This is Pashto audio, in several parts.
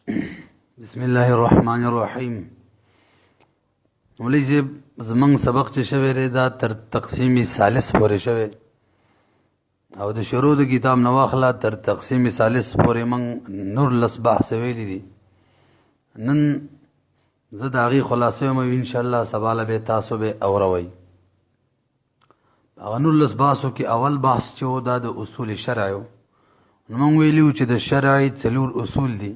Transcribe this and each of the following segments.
بسم الله الرحمن الرحیم. مولوی صاحب زمنګ سبق چې شوی دی دا تر تقسیم ثالث پورې شوی او د شروع د کتاب نو واخله تر تقسیم ثالث پورې موږ نور لس بحث ویلی دي. نن زه د هغې خلاصه یم ان شاء الله سبا له به تاسو به اوروئ. هغه نور لس بحثو کې اول بحث چې و دا د اصول شرع و. نو موږ ویلي و چې د شرع څلور اصول دي: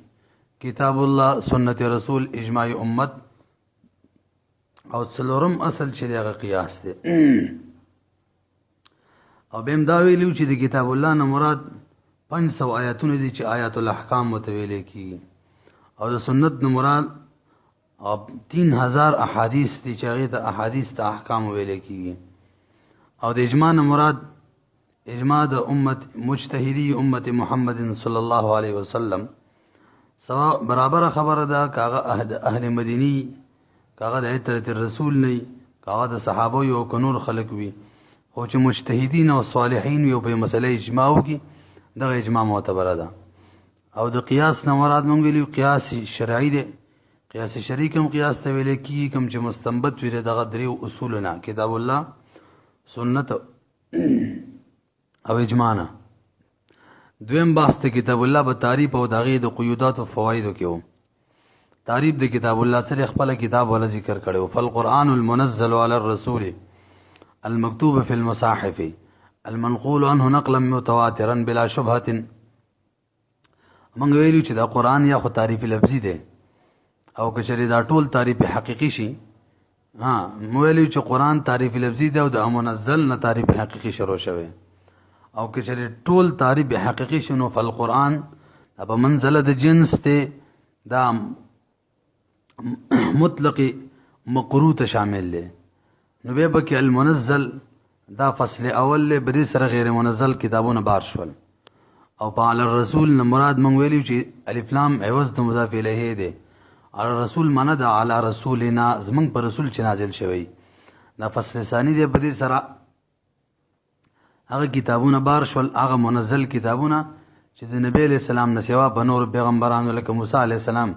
کتاب الله، سنت رسول، اجماع امت، او څلورم اصل چې هغه قیاس دی. او بهم دا ویلو چې د کتاب الله نه مراد 500 آیاتونه دي چې آیات الاحکام متویل کی، او د سنت نه مراد 3000 احادیث دي چې هغه ته احادیث ته احکام ویل کیږي، او د اجماع نه مراد اجماع د امت مجتهدی امت محمد صلی الله علیه وسلم. سوا برابر خبره ده کاغه اهل مدینی، کاغه د عترت الرسول نه، کاغه د صحابه یو کنور خلق وي، خو چې مجتهدین او صالحین یو په مسله اجماع وکي دغه اجماع معتبره ده. او د قیاس نه مراد مونږ ویلو قیاس شرعي دی. قیاس شرعي کوم قیاس ته ویل کی کوم چې مستنبط وي دغه دریو اصول نه: کتاب الله، سنت او اجماع نه. دویم بحث ته کتاب الله به تعریف او دغه د قیودات او فواید کې و. تعریف د کتاب الله سره خپل کتاب ولا ذکر کړو: فالقرآن المنزل على الرسول المكتوب في المصاحف المنقول عنه نقلا متواترا بلا شبهه. موږ ویلو چې دا قرآن یا خو تعریف لفظي دی، او کچری دا ټول تعریف حقيقي شي. مو ویلو چې قرآن تعریف لفظي دی او د منزل نه تعریف حقيقي شروع شوی، او کچری ټول تعریف حقيقي شنو فالقرآن په منزله د جنس ته دا مطلق مقروء ته شامل دی. نو به بکی المنزل دا فصل اول له بری سره غیر منزل کتابونه بار شول. او په علی الرسول نه مراد مونږ ویلو چې الف لام عوض د مضاف الیه دی. علی الرسول معنی د علی رسولنا زمنګ پر رسول چې نازل شوی. دا فصل ثانی دی بری سره هغه کتابونه بار شول، هغه منزل کتابونه چې د نبی علیہ السلام نه سوا په نور پیغمبرانو لکه موسی علیہ السلام،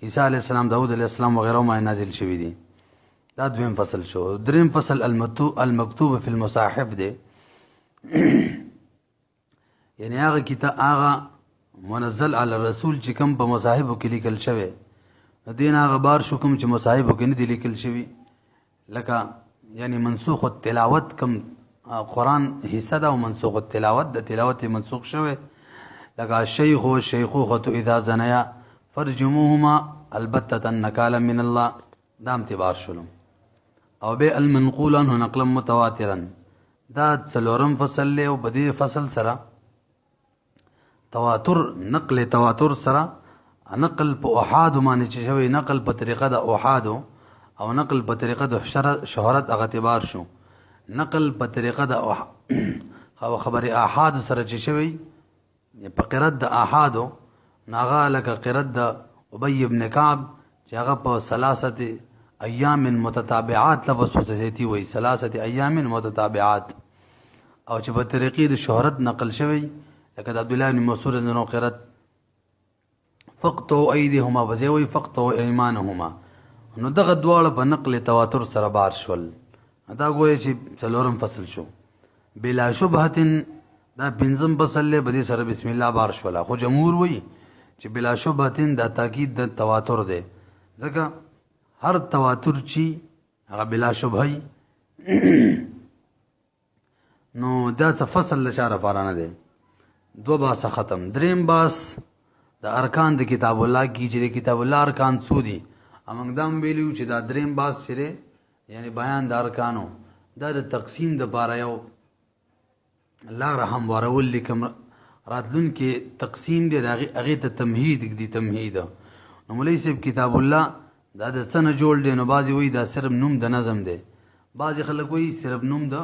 عیسی علیہ السلام، داود علیہ السلام وغیرہ ما نازل شوی دي. دا دویم فصل شو. دریم فصل المکتوب فی المصاحف دی. یعنی هغه کتاب هغه منزل علی الرسول چې کوم په مصاحفو کې لیکل شوی، دین هغه بار شو کوم چې مصاحفو کې نه دی لیکل شوی، لکه یعنی منسوخ التلاوت کوم قرآن حصہ ده او منسوخ التلاوت د تلاوت منسوخ شوی، لکه الشیخ و الشیخوخة اذا زنیا فرجموهما البتة نکالا من الله. دام تبار شلو. او به المنقول عنه نقلا متواترا دا څلورم فصل له. او بدی فصل سره تواتر نقل تواتر سره نقل په احاد باندې چې شوی، نقل په طریقه د احاد او نقل په طریقه د شهرت هغه اعتبار شو. نقل په طریقه د خبر احاد سره چې شوی په قرات د احاد ناغه لکه قرات د ابی ابن کعب چې هغه په 3 ایام متتابعات لفظ سوسیتی وای، 3 ایام متتابعات، او چې په طریقې د شهرت نقل شوی لکه د عبد الله بن مسعود نو قرات فقطوا ايديهما وزوي فقطوا ايمانهما. نو دغه دواړه په نقل تواتر سره بار شول. دا ګویا چې څلورم فصل شو. بلا شبهه دا پنځم فصل له بدی سره بسم الله بار شول. خو جمهور وای چې بلا شبهه دا تاکید د تواتر دی، ځکه هر تواتر چی هغه بلا شبهه نو دا څه فصل لشاره پارانه دی. دو باس ختم. دریم باس د ارکان د کتاب الله کی چې د کتاب الله ارکان څو دي. امنګ دام ویلو چې دا دریم باس سره یعنی بیان د ارکانو دا د تقسیم د باره یو الله رحم ورول لیکم راتلون کې تقسیم دی، هغه ته تمهید دی. تمهید نو مولوی صاحب کتاب الله دا د څه نه جوړ دی؟ نو بعضی وایي دا صرف نوم د نظم دی، بعضی خلک وایي صرف نوم د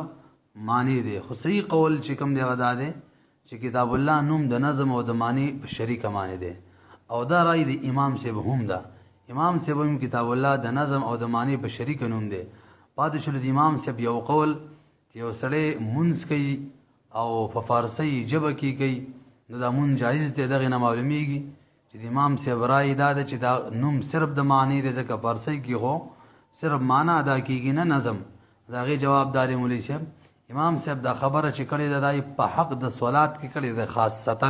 معنی دی. خو صحیح قول چې کوم دی هغه دا دی چې کتاب الله نوم د نظم او د معنی په شریک معنی دی، او دا رای د امام صاحب هم ده. امام صاحب هم کتاب الله د نظم او د معنی په شریک نوم دی. پاتې شو د امام صاحب یو قول چې یو سړی منځ کوي او په فارسی ژبه کې کوي نو دا مون جایز دی. دغه نه معلومیږي چې د امام صاحب رای دا ده چې دا نوم صرف د معنی دی ځکه فارسی کې خو صرف معنا ادا کېږي نه نظم. د هغې جواب دارې مولوي صاحب امام صاحب دا خبره چې کړې ده دا په حق د صلات کې کړې ده خاصتا،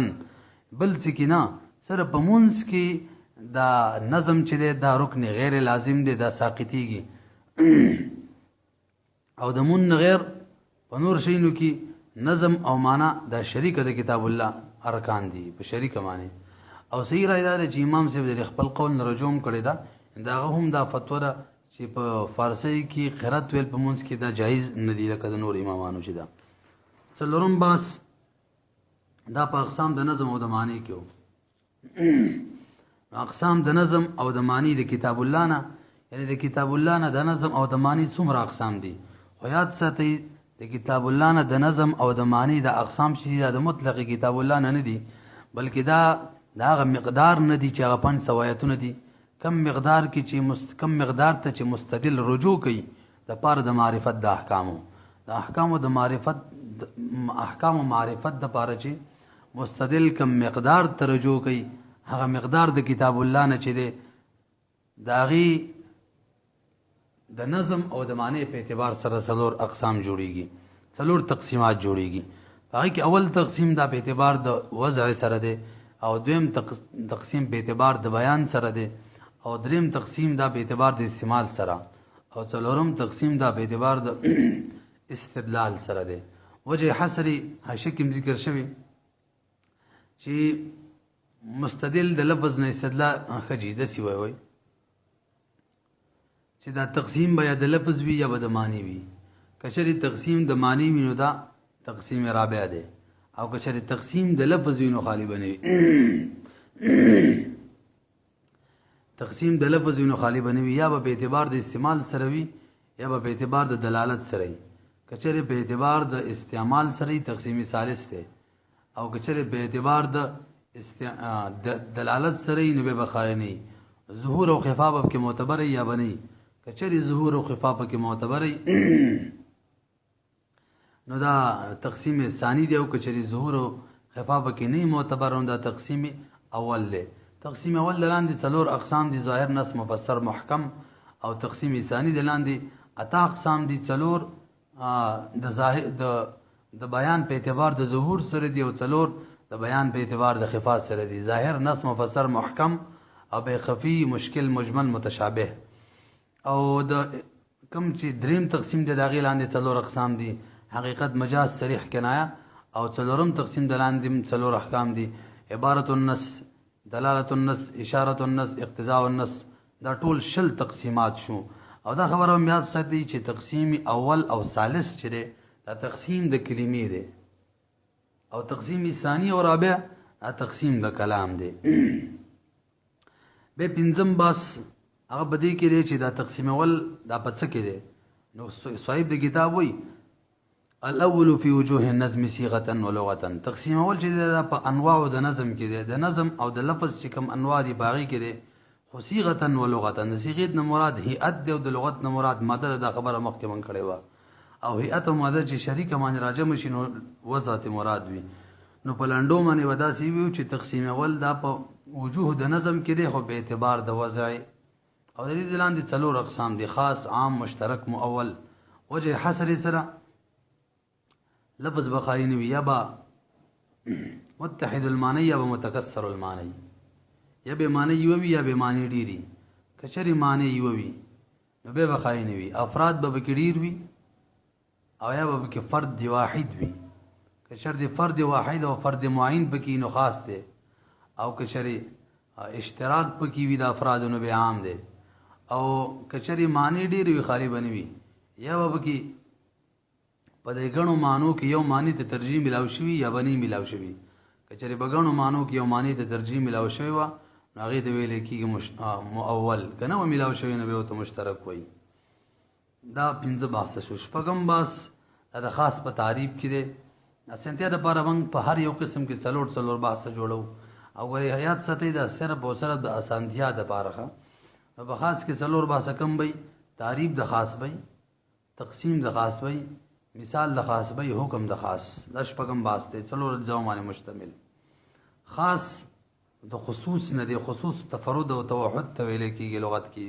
بل څه کې نه. صرف په مونځ کې دا نظم چې دی دا رکن غیر لازم دی، دا ساقطیږي او د مون غیر په نور شینو کې نظم او معنا دا شریکه د کتاب الله ارکان دي په شریکه معنی. او صحیح رای دا چې امام صاحب د خپل قول نه رجوع کړی دا داغه هم دا فتوا ده چې په فارسی کې قرات ویل په مونږ کې دا جایز نه دی لکه د نور امامانو چې دا. څلورم باس دا په اقسام د نظم او د معنی کې اقسام د نظم او د معنی د کتاب الله نه، یعنی د کتاب الله نه د نظم او د معنی څومره اقسام دي. خو یاد ساتئ د کتاب الله نه د نظم او د معنی د اقسام چې د مطلق کتاب الله نه دي، بلکې دا هغه مقدار نه دي چې هغه 500 آیتونه دي. کم مقدار کې چې کم مقدار ته چې مستدل رجوع کوي د پاره د معرفت د احکامو د معرفت احکام او معرفت د پاره چې مستدل کم مقدار ته رجوع کوي، هغه مقدار د کتاب الله نه چې دی داغي د نظم او د معنی په اعتبار سره څلور اقسام جوړیږي، څلور تقسیمات جوړیږي. هغه کې اول تقسیم دا په اعتبار د وضع سره دی، او دویم تقسیم په اعتبار د بیان سره دی، او دریم تقسیم دا په اعتبار د استعمال سره، او څلورم تقسیم دا په اعتبار د استدلال سره دی. وجه حصری حاشیه ذکر شوی چې مستدل د لفظ نه استدلال خجی د سی وای چې دا تقسیم به یا د لفظ وي یا به د معنی وي. کچری تقسیم د معنی وي نو دا تقسیم رابع دی، او کچری تقسیم د لفظ وي نو خالی بنوي تقسیم د لفظ وي نو خالی بنوي، یا به په اعتبار د استعمال سره وي یا به په اعتبار د دلالت سره وي. کچری په اعتبار د استعمال سره تقسیم ثالث دی، او کچری په اعتبار د دلالت سره نو به بخاری نه ظهور او خفاف کې معتبر یا بني. کچری ظهور او خفاف کې معتبر نو دا تقسیم ثانی دی، او کچری ظهور او خفاف کې نه معتبر نو دا تقسیم اول دی. تقسیم اول لاندې څلور اقسام دي، ظاهر نص مفسر محکم. او تقسیم ثانی د لاندې اتا اقسام دي څلور، د ظاهر د بیان په اعتبار د ظهور سره دی، او څلور د بیان په اعتبار د خفاف سره دی. ظاهر نص مفسر محکم، او به خفی مشکل مجمل متشابه. او د کم چې دریم تقسیم د داغې لاندې څلور اقسام دي، حقیقت مجاز صریح کنایه. او څلورم تقسیم د لاندې څلور احکام دي، عبارت النص، دلالت النص، اشارت النص، اقتضاء النص. دا ټول شل تقسیمات شو. او دا خبره هم یاد ساتئ چې تقسیم اول او ثالث چې دی دا تقسیم د کلمې دی، او تقسیم ثانی او رابع دا تقسیم د کلام دی. به پنځم باس هغه بدی کې دی چې دا تقسیم اول دا په څه کې دی. نو صاحب د کتاب وایي الاول فی وجوه النظم صيغه ولغه. تقسیم اول چې دا په انواع د نظم کې دی، د نظم او د لفظ چې کوم انواع دي باغی کې دی. خو صيغه ولغه، د صيغه نه مراد هيئت دی، او د لغت نه مراد ماده. دا خبره مخکې من کړې و. او هيئت او ماده چې شریک معنی راجم شي نو وضعت مراد وي. نو په لنډو باندې ودا سی ویو چې تقسیم اول دا په وجوه د نظم کې دی، خو به اعتبار د وضع. او د دې لاندې څلور اقسام دي، خاص، عام، مشترک، مؤول. وجه حصر سره لفظ بخاری نوی، یا با متحد المعنی یا با متکسر المعنی، یا به معنی یووی یا به معنی ډیری. کچری معنی یووی نو به بخاری نوی، افراد به بکی ډیر وی، او یا به بکی فرد واحد وی. کچر دی فرد واحد او فرد معین بکی نو خاص دی، او کچری اشتراک بکی وی د افراد نو به عام دی. او کچری معنی ډیر وی خالی بنوی، یا به بکی په دې غنو مانو کې یو معنی ته ترجمه ملاو شوی یا بنی ملاو شوی. کچری بغنو مانو کې یو معنی ته ترجمه ملاو شوی و نو هغه د ویل کېږي مؤول، کنه و ملاو شوی نه به ته مشترک وای. دا پنځه بحث شو. شپږم بحث دا خاص په تعریف کې دی. اسانتیا د پاره موږ په هر یو قسم کې څلور بحث جوړو، او حیات ساتي دا صرف او صرف د اسانتیا د پاره. په خاص کې څلور بحث کم وي، تعریف د خاص وي، تقسیم د خاص وي، مثال د خاص وي، حکم د خاص. د شپږم بحث دی څلور ځو باندې مشتمل. خاص د خصوص نه دی، خصوص تفرد او توحد ته ویل کېږي لغت کې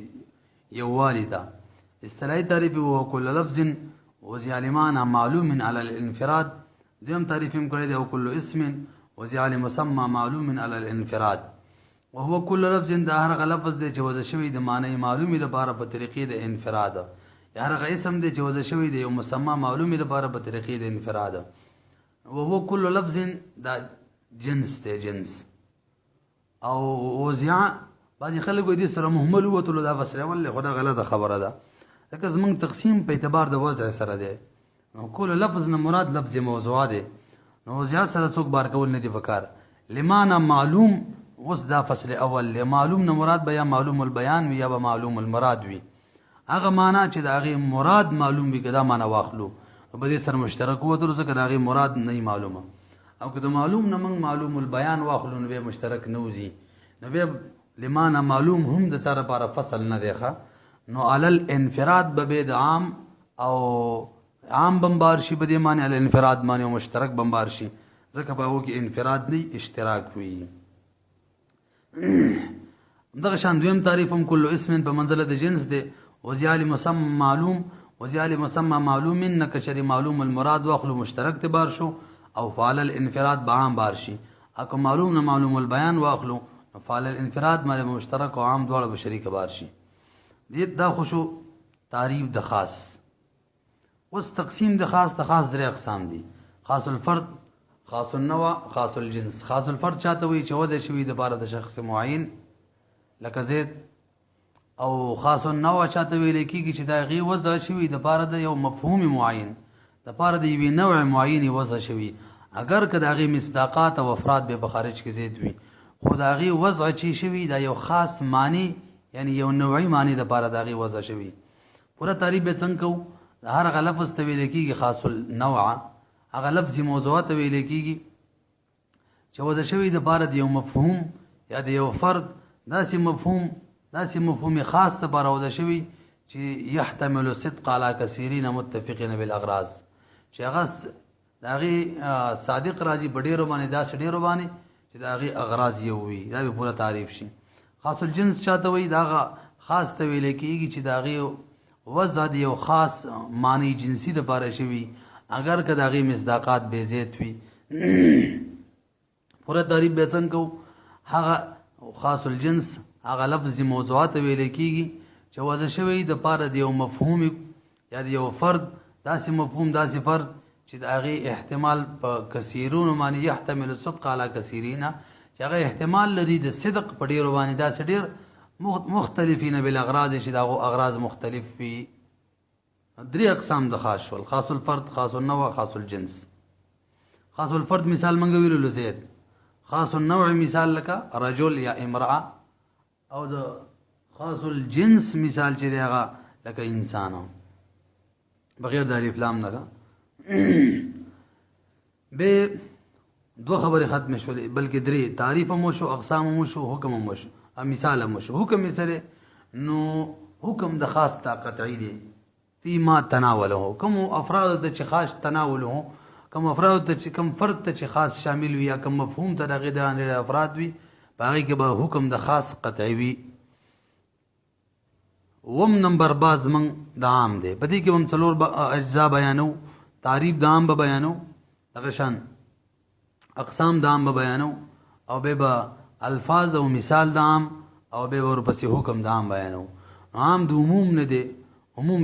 یووالی ته. اصطلاحي تعریف هو کل لفظ وضع لمعنى معلوم على الانفراد. دویم تعریف هم کړی دی او کل اسم وضع لمسمى معلوم على الانفراد. وهو کل لفظ دا هر لفظ دی چې وضع شوی د معنی معلومي لپاره په طریقې د انفراد، یا هر اسم دی چې وضع شوی دی یو مسمى معلومي لپاره په طریقې د انفراد. وهو کل لفظ دا جنس دی، جنس. او وضع بعضې خلک دې سره مهمل ووتلو، دا بس ولې خو دا غلطه خبره ده، ځکه زمونږ تقسیم په اعتبار د وضع سره دی. نو کل لفظ نه مراد لفظ موضوع دی، نو وضع سره څوک بار کول نه دي پکار. لمعنى معلوم اوس دا فصل اول له معلوم نه مراد به یا معلوم البیان وي یا به معلوم المراد وي. هغه معنا چې د هغې مراد معلوم وي که دا معنا واخلو نو به دې سره مشترک ووتلو، ځکه د هغې مراد نه معلومه. او که د معلوم نه موږ معلوم البیان واخلو نو بیا مشترک نه وځي، نو بیا لمعنى معلوم هم د چا لپاره فصل نه دی ښه. نو علی الانفراد به د عام او عام بمبار شي، په دې معنی علی الانفراد معنی او مشترک بمبار شي، ځکه په هغو کې انفراد نه اشتراک وي. دغه شان دویم تعریف هم کل اسم په منزله د جنس دی. وضع لمسمى معلوم، وضع لمسمى معلوم نه کچری معلوم المراد واخلو مشترک ته بار شو، او فعل الانفراد به عام بار شي. اکو معلوم نه معلوم البیان واخلو فعل الانفراد معنی مشترک او عام دواړه به شریک بار شي. دا خو شو تعریف د خاص. اوس تقسیم د خاص درې اقسام دي: خاص الفرد، خاص النوع، خاص الجنس. خاص الفرد چاته وي چې وضع شوي د پاره د شخص معین لکه زید، او خاص النوع چاته ویل کېږي چې د هغې وضع شوي د پاره د یو مفهوم معین، د پاره د یوې نوع معینې وضع شوي، اگر که د هغې مصداقات او افراد به په خارج کې زید وي، خو د هغې وضع چې شوي دا یو خاص معنی یعنی یو نوعي معنی د پاره د هغې وضع شوي. پوره تعریف به څنګه کوو؟ د هر هغه لفظ ته ویل کېږي خاص النوع، هغه لفظ موضوع ته ویل کېږي چې وضع شوي د پاره د یو مفهوم یا د یو فرد، داسې مفهوم خاص ته پاره وضع شوي چې یحتمل صدق علی کثیرین متفقین بالاغراض، چې هغه د هغې صادق راځي په ډېرو باندې، داسې ډېرو باندې چې د هغې اغراض یو وي. دا به پوره تعریف شي. خاص الجنس چاته وایي؟ دا هغه خاص ته ویل کېږي چې د هغې وضع د یو خاص معنی جنسي دپاره شوي، اگر که د هغې مصداقات بې زیت وي. پوره تعریف به څنګه کوو؟ هغه خاص الجنس هغه لفظ موضوع ته ویل کېږي چې وضع شوی د پاره د یو مفهوم یا د یو فرد، داسې مفهوم داسې فرد چې د هغې احتمال په کثیرونو باندې یحتمل صدق علی کثیرین، چې هغه احتمال لري د صدق په ډېرو باندې، داسې ډېر مختلفین بالاغراض چې د هغو اغراض مختلف وي. درې اقسام د خاص شول: خاص الفرد، خاص النوع، خاص الجنس. خاص الفرد مثال منګه ویلو زید، خاص النوع مثال لکه رجل یا امرأه، او د خاص الجنس مثال چې دی هغه لکه انسان بغیر د الف لام نه. به دو خبرې ختم شولې، بلکې درې: تعریف هم وشو، اقسام هم وشو، حکم هم وشو، مثال هم وشو. حکم یې سره نو حکم د خاص ته قطعي دی فيما تناوله، کوم افراد ته چې خاص تناوله، کوم افراد ته چې کوم فرد ته چې خاص شامل وي یا کوم مفهوم ته دغه د افراد وي، په هغې کې به حکم د خاص قطعي وي. اووم نمبر باز من د عام دی، په دې کې به هم څلور اجزا بیانو. تعریف د عام به بیانو، دغه شان اقسام د عام به بیانو، او به الفاظ او مثال د عام، او به ورپسې حکم د عام بیانو. عام د عموم نه دی، عموم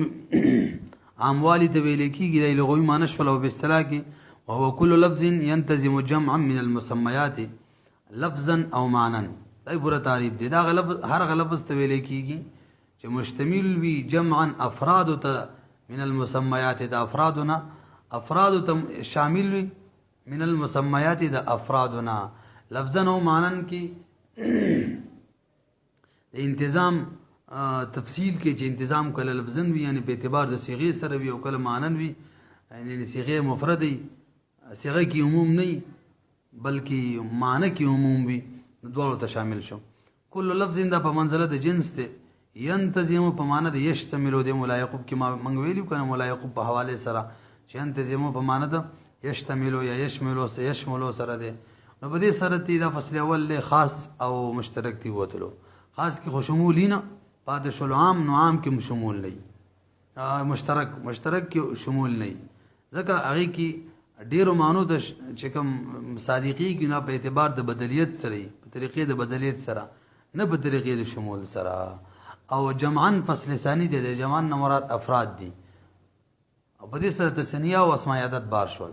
عاموالی ته ویل کېږي، د لغوي معنی شول او په اصطلاح کې وهو کل لفظ ينتظم جمعا من المسميات لفظا او معنا. دا پوره تعریف دی. دا هر هغه لفظ ته ویل کېږي چې مشتمل وي جمعا افراد ته من المسميات، د افرادنا افراد ته شامل وي، من المسميات د افرادنا لفظا او معنا کې د انتظام تفصیل کې چې انتظام کله لفظن وي یعنی په اعتبار د صيغې سره وي او کله معنن وي، یعنی صيغه مفرد وي، صيغه کې عموم نه بلکې معنی کې عموم وي، دواړو ته شامل شو. کل لفظ دا په منزله د جنس دی. ينتظم په معنی د یشتمل د مولا یعقوب کې ما منګ ویلو کنه، مولا یعقوب په حواله سره چې ينتظم په معنی د یشتمل یا یشمل سره دی. نو په دې سره تی دا فصل اول له خاص او مشترک دی وتلو خاص کې خو شمول نه پاتې شول عام نو عام کې شمول نه مشترک کې شمول نه ځکه هغه کې ډیرو معنی د چې کوم صادقي کې نه په اعتبار د بدلیت سره په طریقې د بدلیت سره نه په طریقې د شمول سره او جمعن فصل ثانی دی د جمعن نه مراد افراد دي او په دې سره تسنیه او اسماء عدد بار شول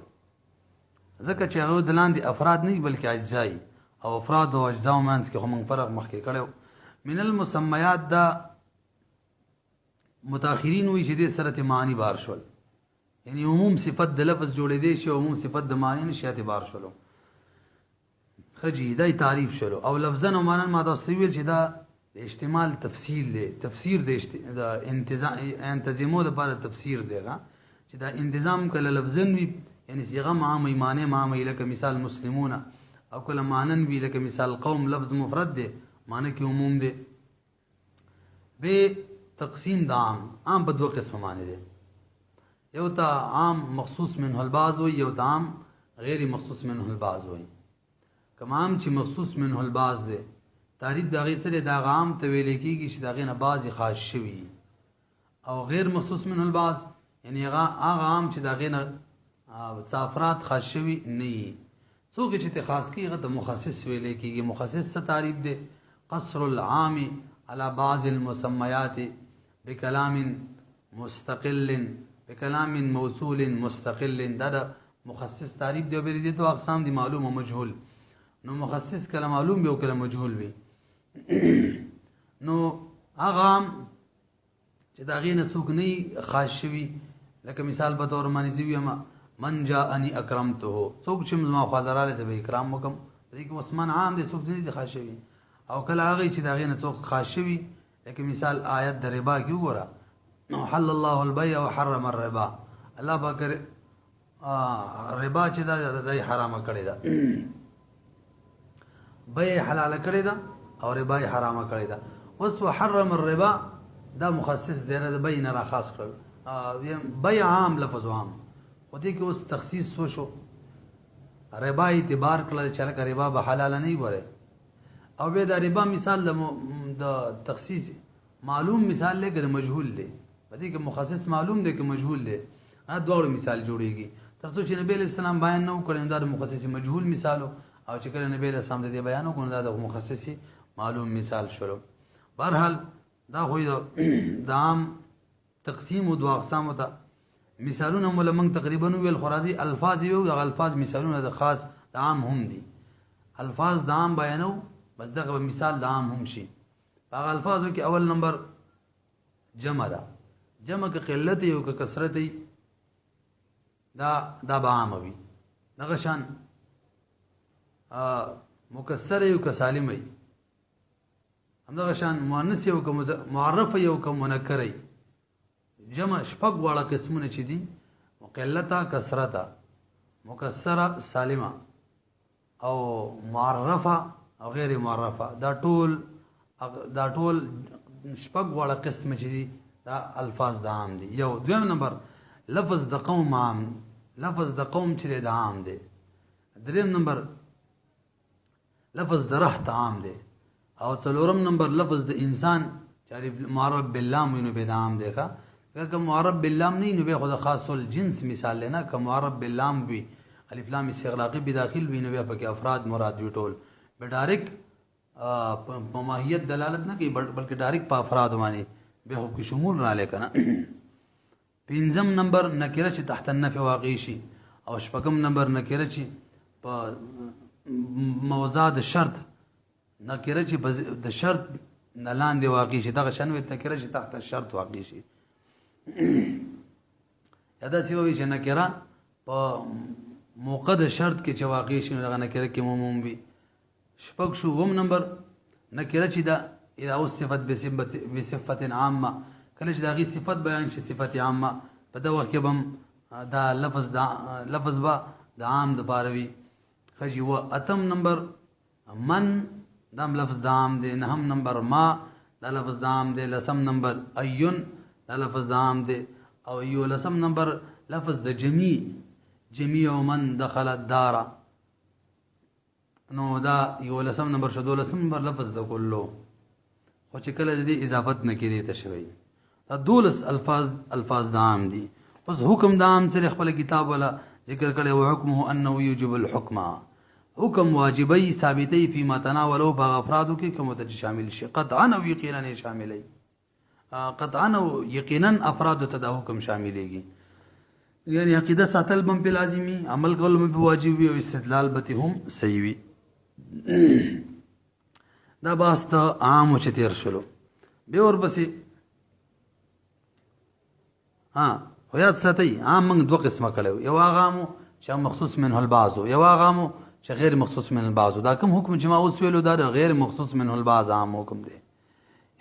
ځکه چې هغه د لاندې افراد نه بلکې اجزای او افراد او اجزا مانس کې هم فرق مخکې کړو من المسميات دا متأخرین وی چې د سره معنی بار شول یعنی عموم صفت د لفظ جوړې دي شي عموم صفت د معنی نشي اعتبار شولو خجی دای تعریف شلو او لفظا او معنا ما تاسو ویل چې دا احتمال تفصیل دی تفسیر د انتظام انتظامو لپاره تفسیر دیغه چې دا انتظام کله لفظن وی یعنی صيغه معنی معنی معنی لکه مثال مسلمون او کله معنن وی لکه مثال قوم لفظ مفرد دی معنی کې عموم دی به تقسیم د عام په دوه قسم معنی دی یو تا عام مخصوص منه البعض وی یو تا عام غیر مخصوص منه البعض وی کمام چې مخصوص منه البعض دی تعریف د غیر سره د عام ته ویل کېږي چې د غیر نه بعضی خاص شوی او غیر مخصوص منه البعض یعنی هغه عام چې د غیر نه افراد خاص شوی نه څوک چې ته خاص کیږي د مخصص ویل کېږي مخصص څه تعریف دی قصر العام على بعض المسميات بكلام مستقل بكلام موصول مستقل دا مخصص تعریف دی به دي تو اقسام دي معلوم او مجهول نو مخصص کله معلوم وي او کله مجهول وي نو هغه چې دا غینه څوک نه خاص شوی لکه مثال په تور باندې زیوی من جاءني اکرمته څوک چې ما خدراله ته به اکرام وکم دې کې عثمان عام دي څوک نه خاص شوی او کله هغه چې دا غینه څوک خاص شوی لکه مثال آیت د ربا کې وګوره نو حل الله البيع وحرم الربا الله باکر ربا چې دا حرامه کړی دا بيع حلال کړی دا او ربا حرامه کړی دا اوس وحرم الربا دا مخصص دی نه بيع نه را خاص کړ بيع عام لفظ عام و دې کې اوس تخصیص وشو ربا اعتبار کړل چې ربا به حلال نه وي او به دا ربا مثال د تخصیص معلوم مثال لګره مجهول دی پدې کې مخصص معلوم دی کې مجهول دی دوه مثال جوړيږي ترڅو چې نبی اسلام بیان نو کړي دا مخصص مجهول مثال او چې کله نبی اسلام دې بیان وکړ دا د مخصص معلوم مثال شلو بهرحال دا خو د عام تقسیم او دوه اقسام ته مثالونه موږ تقریبا ویل خرازي الفاظ یو د الفاظ مثالونه د خاص د عام هم دي الفاظ د عام بیانو بس دغه مثال د عام هم شي هغه الفاظو کې اول نمبر جمع ده جمع کې قلت یو کې کثرت دا به عام وي دغه شان مکسر یو کې سالم وي همدغه شان مؤنث یو کې معرف یو کې منکر وي جمع شپږ واړه قسمونه چې دي مقلته کثرته مکسره سالمه او معرفه او غیر معرفه دا ټول شپږ واړه قسم چې دي دا الفاظ د عام دي یو دویم نمبر لفظ د قوم عام لفظ د قوم چې د عام دي دریم نمبر لفظ د رحت عام دي او څلورم نمبر لفظ د انسان چې معرب باللام وینو به عام دي که معرب باللام نه نو به خود خاص الجنس مثال لینا که معرب باللام وي الف لام استغراقی به داخل وي نو به پکې افراد مراد وي ټول به ډایرک په ماهیت دلالت نه کوي بلکې ډایرک په افراد باندې به خو کې شمول را لیکنه پنځم نمبر نکره چې تحت النفي واقع شي او شپږم نمبر نکره چې په موضوع د شرط نکره چې د شرط نه لاندې واقع شي دغه شنو نکره چې تحت الشرط واقع شي یاده سی وی چې نکره په موقع د شرط کې چې واقع شي دغه نکره کې عموم وي شپږ شو وم نمبر نکره چې دا اذا وصفت بصفه عامه کله چې دا غي صفت بیان شي صفت عامه په دا وخت کې بم دا لفظ با د عام د پاروي خجي و اتم نمبر من دا لفظ د عام دی نهم نمبر ما دا لفظ د عام دی لسم نمبر ايون دا لفظ د عام دی او یو لسم نمبر لفظ د جميع ومن دخل الدار نو دا 11 نمبر شو 12 نمبر لفظ د کلو خو چې کله د دې اضافت نه کېدی ته شوی دا 12 الفاظ د عام دي اوس حکم د عام سره خپل کتاب ولا ذکر کړي او حکمه انه یوجب الحکم حکم واجبی ثابتي فيما تناولوا باغ افرادو کې کوم ته شامل شي قطعا او یقینا شاملای قطعا او یقینا افراد ته د حکم شاملېږي یعنی عقیده ساتل بم په لازمي عمل کول بم په واجب وي او استدلال به هم صحیح وي دا باسته عام او چتیر شلو به اور پسې هویات ساتي عام موږ دوه قسمه کړو یو هغه چې مخصوص منه البعض یو هغه چې غیر مخصوص من البعض دا کوم حکم چې ما اوس ویلو دا غیر مخصوص منه البعض عام حکم دی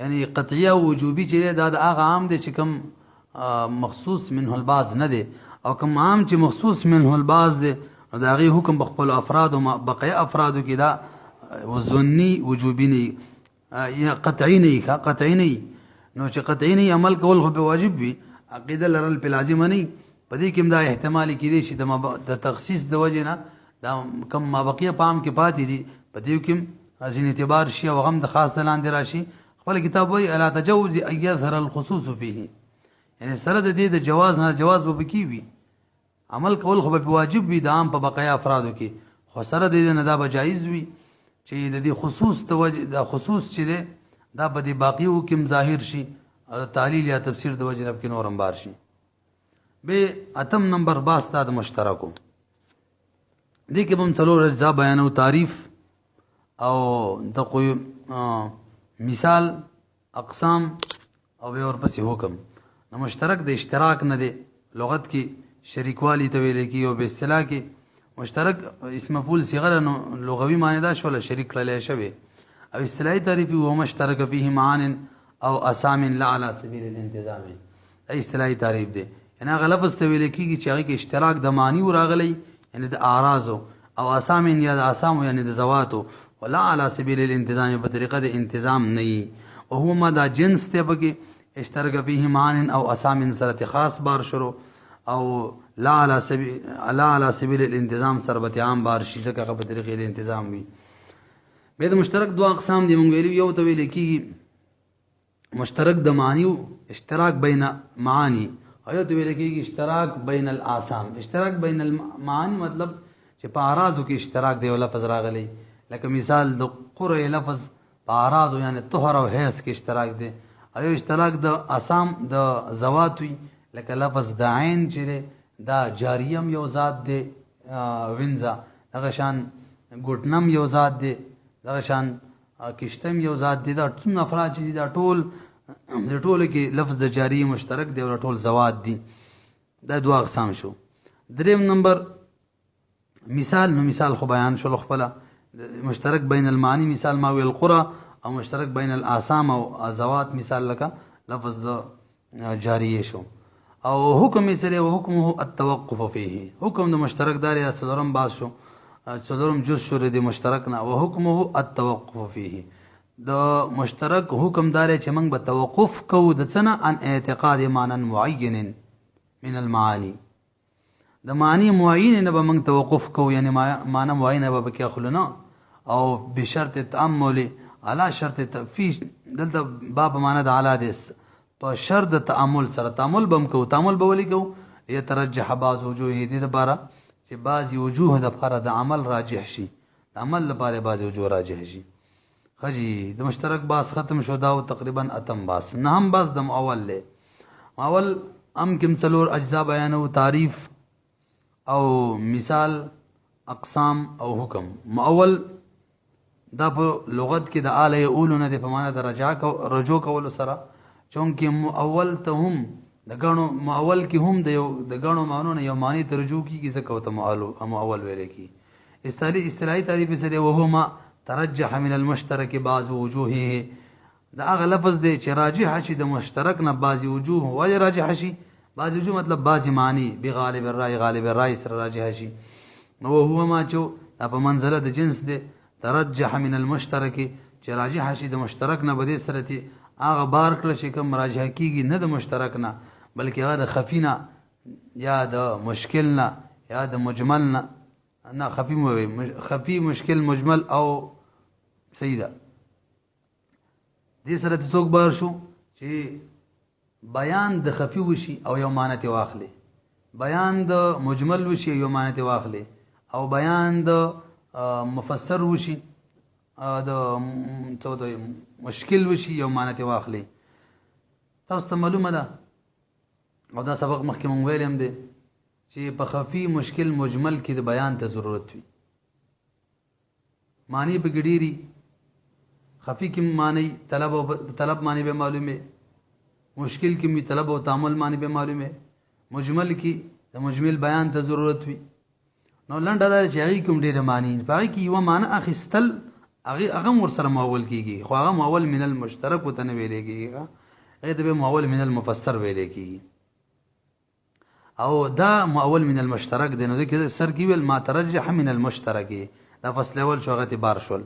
یعنی قطعیه او وجوبي چې دا د هغه عام دی چې کوم مخصوص منه البعض نه دی او کوم عام چې مخصوص منه البعض دی نو دا غي حکم بخپل افراد او بقيه افرادو کې دا وزنی وجوبي نه قطعی نه نو چې قطعی نه عمل کول خو به واجب وي عقیده لرل په لازم نه په دې کې دا احتمال کېدی شي د تخصیص د وجه نه دا کم ما بقیه پام کې پاتې دي په دې کې ځین اعتبار شي او غم د خاص لاندې راشي خپل کتاب وایي الا تجوز ايظهر الخصوص فيه یعنی سره د دې د جواز نه جواز به کی وي عمل کول خو به واجب وي د عام په بقایا افرادو کې خو سره د دې نه دا به جایز وي چې د دې خصوص توجه د خصوص چې دا په دې باقیو کې ظاهر شي او تعلیل یا تفسیر د وجه نه کې نورم بار شي به اتم نمبر باستا د مشترکو دې کې هم څلور اجزا بیانو تعریف او د مثال اقسام او به ورپسې حکم نو مشترک د اشتراک نه دی لغت کې شریکوالی ته ویل کی او په اصطلاح کې مشترک اسم مفعول صيغه نو لغوي معنی دا شول شریک کړل شوی او اصطلاحي تعریف هو مشترک فيه معان او اسام لا على سبيل الانتظام ای اصطلاحي تعریف دی یعنی هغه لفظ ته ویل کیږي چې هغه کې اشتراک د معنی وراغلی یعنی د اعراض او اسام یا د اسام یعنی د زواتو ولا على سبيل الانتظام په طریقه د انتظام نه او هو ما دا جنس ته بګي اشترک فيه معان او اسام سره خاص بار شروع او لا على سبيل الانتظام سربت عام بار شي ځکه په طریقې د انتظام وي به د مشترک دوه اقسام دي مونږ ویلو یو ته ویل کیږي مشترک د معنی اشتراک بین معانی او یو ته ویل کیږي اشتراک بین الاسام اشتراک بین المعانی مطلب چې په اعراضو کې اشتراک دی او لفظ راغلی لکه مثال د قرء لفظ په اعراض یعنی طهر او حیض کې اشتراک دی او اشتراک د اسام د زوات وی لکه لفظ د عین چې دا جاریم یو ذات دی وینځه دغه شان ګټنم یو ذات دی دغه شان کشتم یو ذات دی دا ټول افراد چې دا ټول د ټول کې لفظ د جاری مشترک دی او ټول زوات دي دا دوه اقسام شو دریم نمبر مثال نو مثال خو بیان شو خپل مشترک بین المعانی مثال ما وی القرى او مشترک بین الاسام او زوات مثال لکه لفظ د جاریه شو او حکم سره او حکمه التوقف فيه حکم د مشترک دار یا څلورم باز شو څلورم جز شو د مشترک نه او حکمه التوقف فيه د مشترک حکم دار چې موږ به توقف کوو د څنګه ان اعتقاد معنی معین من المعانی د معنی معین نه به موږ توقف کوو یعنی معنی معین به کې خلونه او بشرط تامل على شرط تفیش دلته باب معنی د اعلی دس په شرط د تامل سره تامل بم کو تامل به ولي کو يترجح بعض وجوه دي لپاره چې بعض وجوه د لپاره د عمل راجح شي د عمل لپاره بعض وجوه راجح شي خجی د مشترک باس ختم شو دا او تقریبا اتم باس نه هم باس د اول له اول ام کوم څلور اجزا بیان او تعریف او مثال اقسام او حکم اول دا په لغت کې د اعلی اولونه د په معنا د رجوع کول سره چونکه اول ته هم د غنو اول کې هم د غنو معنی نه یو معنی ته رجوع کیږي ځکه ته اول ویل کی اصطلاحي تعریف سره وهما ترجح من المشترك بعض وجوهه دا هغه لفظ دی چې راجح شي د مشترک نه بعض وجوه وجه راجح شي بعض وجوه مطلب بعض معنی بغالب الرأي سره راجح شي نو هو ما چې په منزله د جنس دی ترجح من المشترك چې راجح شي د مشترک نه بده سره هغه بار کله چې کوم راجح کیږي نه د مشترک نه بلکې هغه د خفینا یا د مشکل نه یا د مجمل نه نه خفي مو وي خفي مشکل مجمل او صحیح ده دې سره ته څوک بار شو چې بیان د خفي وشي او یو معنی ته واخلي بیان د مجمل وشي یو معنی ته واخلي او بیان د مفسر وشي د مشکل وشي یو معنی ته واخلي تاسو ته معلومه ده او دا سبق مخکې مونږ ویل هم دی چې په خفي مشکل مجمل کې د بیان ته ضرورت وي معنی په ګډيري خفي کې معنی طلب معنی به معلومه مشکل کې می طلب او تعامل معنی به معلومه مجمل کې د مجمل بیان ته ضرورت وي نو لنډه دا چې هغه کوم ډېر معنی په کې یو معنی اخستل هغه ور سره مؤول کیږي خو هغه مؤول من المشترک وته نه ویل کیږي هغه د مؤول من المفسر ویل کیږي او دا مؤول من المشترک دی نو د سر کې ویل ما ترجح من المشترک دا فصل اول شو هغه بار شول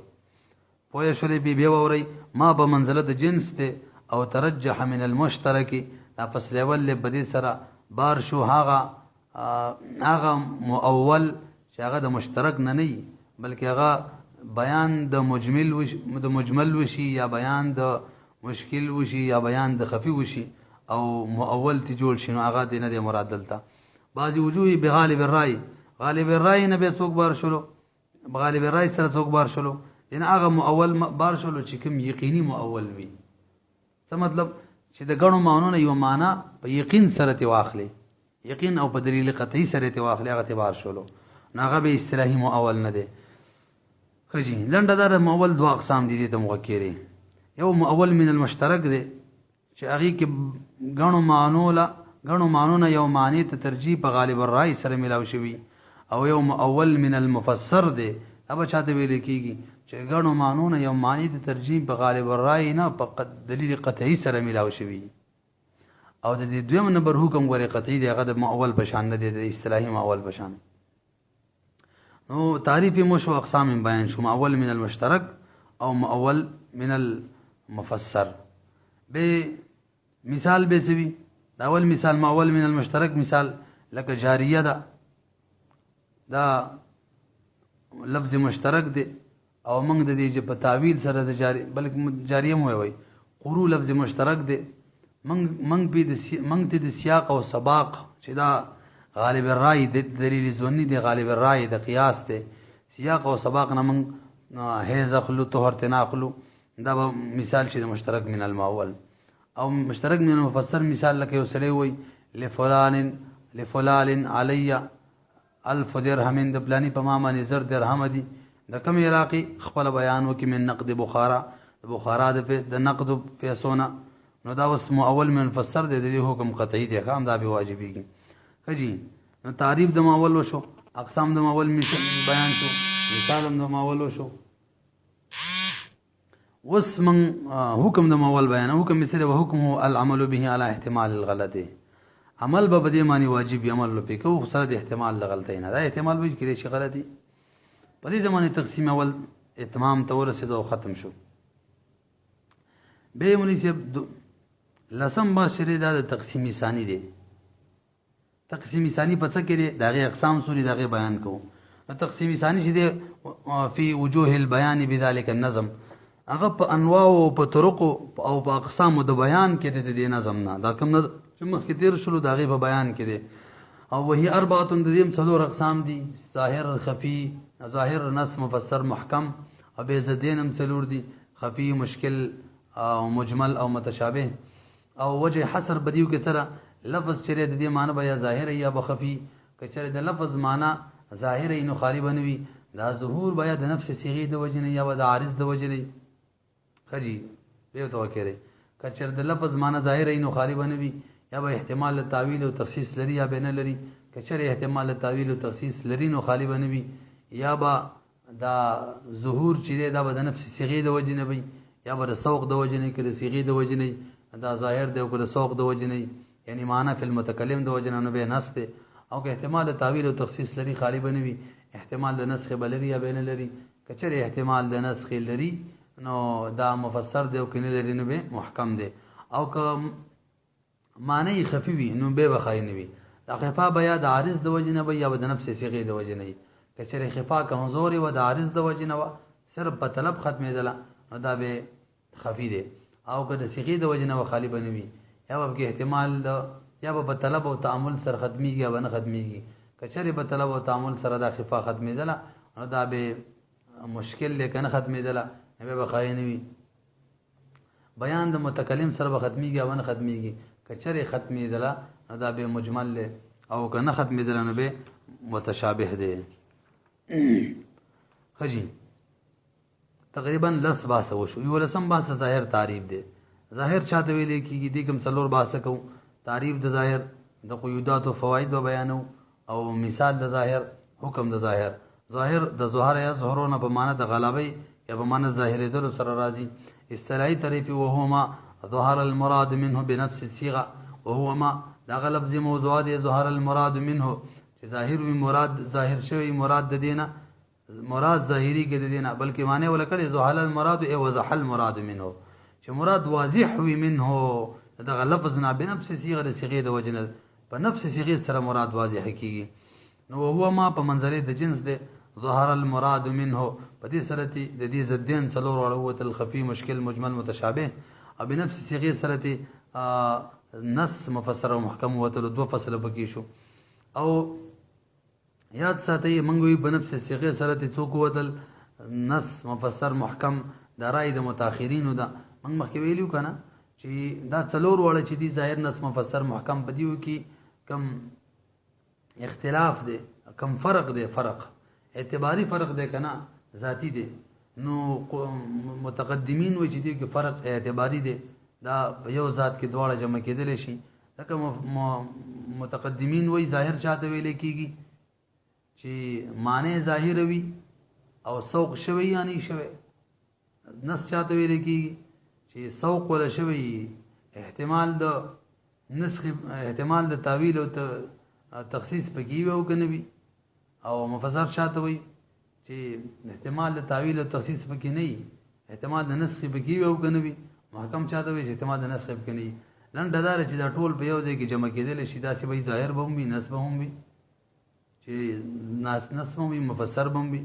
پوه شولې بي ووري ما به منزله د جنس ته او ترجح من المشترک دا فصل اول له بدی سره بار شو هغه مؤول چې هغه د مشترک نه بلکې هغه بیان د مجمل وشي یا بیان د مشکل وشي یا بیان د خفي وشي او مؤول تی جوړ شنو هغه دینه د مراد دلته بعضی وجوه بغالب الرای غالب الرای نه به څوک بار شلو غالب الرای سره څوک بار شلو ان هغه مؤول بار شلو چې کوم یقیني مؤول وي څه مطلب چې د غنو معنی یو معنی په یقین سره تی واخلي یقین او په دلیل قطعی سره تی واخلي هغه تی بار شلو هغه به اصطلاحي مؤول نه دی خجی لنډه دا مؤول دوه اقسام دي ته موکری یو مؤول من المشترک دی چې هغه کې غنو معنونه یو معنی ته ترجیح په غالب الرای سره ملاو شوی او یو مؤول من المفسر دی ابا چاته ویل کیږي چې غنو معنونه یو معنی ته ترجیح په غالب الرای نه په دلیل قطعی سره ملاو شوی او د دې دویم نمبر حکم غوړي قطعی دی هغه د مؤول بشان نه دی د اصطلاحي مؤول بشان نو تعریف مشو اقسام بیان شو مؤول من المشترک او مؤول من المفسر به مثال به سوي دا اول مثال مؤول من المشترک مثال لکه جاریه دا لفظ مشترک دی او موږ د دې په تعویل سره د جاری بلکې جاریه مو وي قرو لفظ مشترک دی موږ ته د سیاق او سباق چې دا غالب الرای د دلیل ظنی دی غالب الرای د قیاس دی سیاق او سباق نه موږ هیز اخلو طهر تناقلو دا مثال شي د مشترک من المؤول او مشترک من المفسر مثال لکه یو سړی وي لفلان علی 1000 درهم د پلانی په ما باندې زر درهم دي د کوم علاقې خپل بیان وکي من نقد بخارا د نقد پیسونه نو دا وس مؤول من المفسر د دې حکم قطعی دی هم دا به واجبېږي کجی نو تعریف د مؤول وشو اقسام د مؤول بیان شو مثال د مؤول وشو وس من حکم د مؤول بیان حکم مثله وحکمه العمل به على احتمال الغلط عمل به بدی معنی واجب عمل په کو سره د احتمال غلطی نه دا احتمال به کړي شي غلطی په دې زمانه تقسیم اول اتمام ته ورسېدو ختم شو به مونږ سه لسم باشری دا د تقسیم ثانی دی تقسیم ثانی په څه کې دغه اقسام سوري دغه بیان کوو تقسیم ثانی چې دی فی وجوه البیان بذلک النظم هغه په انواع او په طرق او په اقسام د بیان کې د دې نظم نه دا کوم چې مخکې تیر شلو دغه په بیان کې دی او وهي اربعه د دې څلور اقسام دي ظاهر خفي ظاهر نص مفسر محکم او به زدینم څلور دي خفي مشکل او مجمل او متشابه او وجه حصر بدیو کې سره لفظ چره د دې معنی بیا ظاهر یا بخفي کچره د لفظ معنی ظاهر نو خالی بنوي دا ظهور بیا د نفس صيغه د وجنه یا د عارض د وجنه خجی به تو کړي کچره د لفظ معنی ظاهر نو خالی بنوي یا به احتمال تعویل او تخصیص لري یا بینه لري کچره احتمال تعویل او تخصیص لري نو خالی بنوي یا با دا ظهور چره دا د نفس صيغه د وجنه وي یا به سوق د وجنه کې د صيغه د وجنه دا ظاهر دی او د سوق د وجنه یعنی معنی فی المتکلم د وجنه نو به نص دی او که احتمال تعویل او تخصیص لري خالی بنوي احتمال د نسخ بلري یا بین لري کچره احتمال د نسخ لري نو دا مفسر دی او کنه لري نو به محکم دی او که معنی خفي وي نو به بخای نه وي د خفا بیا د عارض د وجنه یا د نفس صيغه د وجنه کچره خفا کمزوري و د عارض د وجه نه صرف په طلب ختمېدله نو دا به خفي دی او که د صيغې د وجه نه خالی بنوي یا به کې احتمال د یا به طلب او تعامل سره ختميږي یا نه ختميږي کچره په طلب او تعامل سره د خفا ختمېدله نو دا به مشکل لیکنه ختمېدله به خالی نه وي بیان د متکلم سره به ختميږي او نه ختميږي کچره ختمېدله نو دا به مجمل او که نه ختمېدله نو به متشابه دی خجی تقریبا لس باسه وشو یو لسم باسه ظاهر تعریف دی ظاهر چاته ویلې کیږي د کوم څلور باسه کو تعریف د ظاهر د قیودات او فواید به بیانو او مثال د ظاهر حکم د ظاهر ظاهر د ظهر یا ظهورونه په معنی د غلبې یا په معنی ظاهر دل سره راځي اصطلاحي تعریف وهو ما ظهر المراد منه بنفس الصيغه وهو ما دا لفظ موضوعات ظهر المراد منه چې ظاهر وي مراد ظاهر شوی مراد د دینه مراد ظاهری کې د دینه بلکې معنی ولکل ظهر المراد او وضح المراد منه چې مراد واضح وي منه دا لفظ نه بنفس صيغه د صيغه د وجنه په نفس صيغه سره مراد واضح کیږي نو هو ما په منزله د جنس ده ظهر المراد منه په دې سره د دې زدين څلور وروت الخفي مشکل مجمل متشابه او بنفس صيغه سره نص مفسر او محکم وتل دو فصل بکی شو او یاد ساتي منګوي بنفس صيغه سره څوک وتل نص مفسر محکم د رائے د متأخرینو دا من مخکې ویلو کنه چې دا څلور وړه چې دي ظاهر نص مفسر محکم بدیو کې کم اختلاف دی کم فرق دی فرق اعتباری فرق دی کنه ذاتی دی نو متقدمین و چې دي کې فرق اعتباری دی دا یو ذات کې دواړه جمع کېدل شي لکه متقدمین وای ظاهر چاته ویل کېږي چې معنی ظاهر وي او سوق شوی یا نه شوی نص چاته ویل کېږي چې سوق ولا شوی احتمال د نسخ احتمال د تعویل او تخصیص پکې وي او کنه وي او مفسر چاته وي چې احتمال د تعویل او تخصیص پکې نه وي احتمال د نسخ پکې وي او کنه وي محکم چاته وي چې احتمال د نسخ پکې نه وي لنډه دار چې دا ټول په یو ځای کې جمع کېدل شي دا چې وي ظاهر به هم وي نصب هم وي چې نصب هم وي مفسر هم وي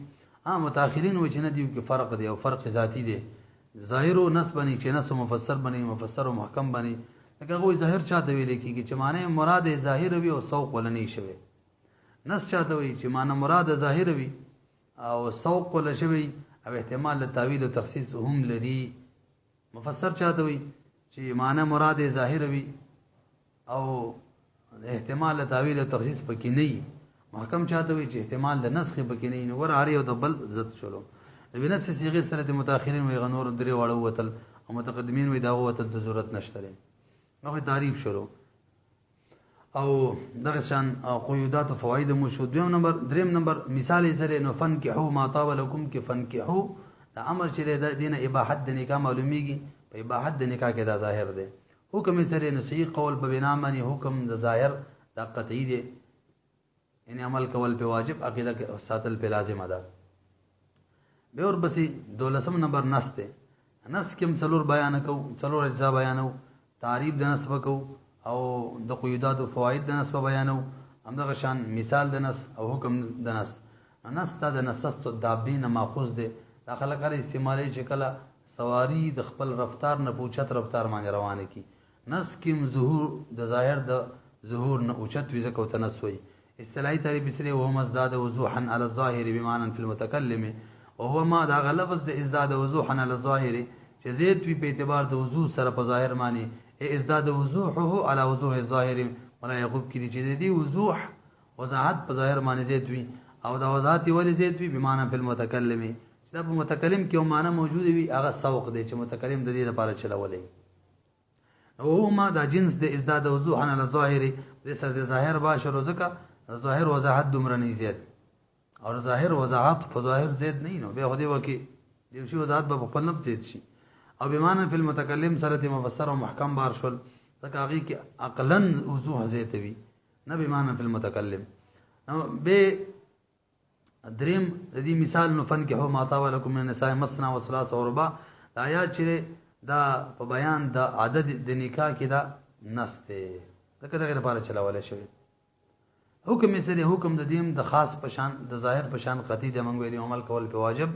متأخرین و چې نه دی کې فرق دی او فرق ذاتی دی ظاهر او نصب بني چې نصب مفسر بني مفسر او محکم بني لکه غوي ظاهر چاته ویل کېږي چې معنی مراد ظاهر وي او سوق ولا نه شوی نص چاته وي چې معنی مراد ظاهر وي او سوق ولا شوی او احتمال د تعویل او تخصیص هم لري مفسر چاته وي چې معنی مراد ظاهر وي او احتمال د تعویل او تخصیص پکې نه وي محکم چاته وي چې احتمال د نسخ پکې نه وي ور اړ یو د بل ضد شلو بنفس صيغه سره د متأخرین وي غنور درې واړه وتل او متقدمین وي دا وتل د ضرورت نشته نو تعریف شروع او دغه شان قیودات او فواید مو شو دریم نمبر مثال یې سره نو فنکحو ما طاب لكم کې فنکحو دا امر چې د دینه اباحت د نکاح معلومیږي په اباحت د نکاح کې دا ظاهر دی حکم یې سره نو صحیح قول په بنا باندې حکم د ظاهر دا قطعی دی ان عمل کول په واجب عقیده کې ساتل په لازم ده به اور بسې دولسم نمبر نص ته نص کوم څلور بیان کو څلور اجزا بیانو تعریف د نصب کو او د قیودات او فواید د نصب بیانو همدغه شان مثال د نص او حکم د نص نص ته د نصست دابین ماخوذ ده داخله کار استعمالي چې کله سواری د خپل رفتار نه پوښت رفتار باندې روانه کی نص کوم ظهور د ظاهر د ظهور نه اوچت ویزه کو تنسوي اصطلاحي تعریف سره وهو مزداد وضوحا على الظاهر بمعنى في المتكلم وهو ما دا لفظ د ازداد وضوحا على الظاهر چې زید وی په اعتبار د وضوح سره په ظاهر معنی ازداد وضوحه على وضوح الظاهر ولا يغب کړي چې دی وضوح وضاحت په ظاهر معنی زید وی او دا وضاحت ول زید وی بمعنى في المتكلم چې په متکلم کې معنی موجود وي هغه سوق دی چې متکلم د دې لپاره چلولې او ما دا جنس د ازداد وضوحا على الظاهر د سره د ظاهر باشر ځکه ظاهر وضاحت دومره نه زیات او ظاهر وضاحت په ظاهر زید نه نو به هدي وکي دی شی وضاحت به خپل نفس زید شي او بمعنى في المتكلم سره مفسر او محکم بار شول ځکه هغه کې عقلا وضوح زید وي نه بمعنى في المتكلم نو به دریم د دې مثال نو فن کې هو ما طاب لكم من النساء مثنى وثلاث ورباع آیات چې دا په بیان د عدد د نکاح کې دا نسته ځکه دغه لپاره چلاول شوی حکم یې سره حکم د دیم د خاص پشان د ظاهر پشان قطعی د منګ ویلی عمل کول په واجب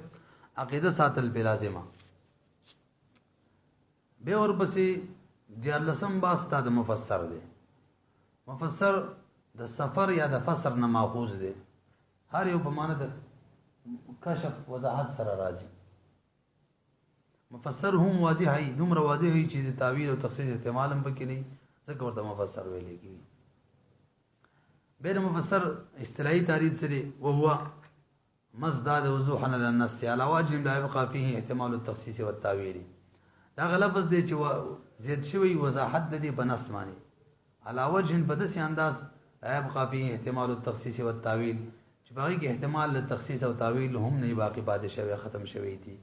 عقیده ساتل په لازمه به ورپسې د لسم باستا د مفسر دی مفسر د سفر یا د فسر نه ماخوذ دی هر یو په معنی د کشف وضاحت سره راځي مفسر هم واضح هي دومره واضح هي چې د تعویل او تخصیص احتمال هم پکې نه ځکه ورته مفسر ویل کېږي به د مفسر اصطلاحي تعریف سره وهو مزداد وضوحا للنص على وجه لا يبقى فيه احتمال التخصيص والتعويل دا لفظ دی چې زید شوی وضاحت د دې بنص معنی على وجه په داسې انداز لا يبقى فيه احتمال التخصيص والتعويل چې باقي کې احتمال ل تخصیص او تعویل هم نه باقي پاتې شوی ختم شوی دي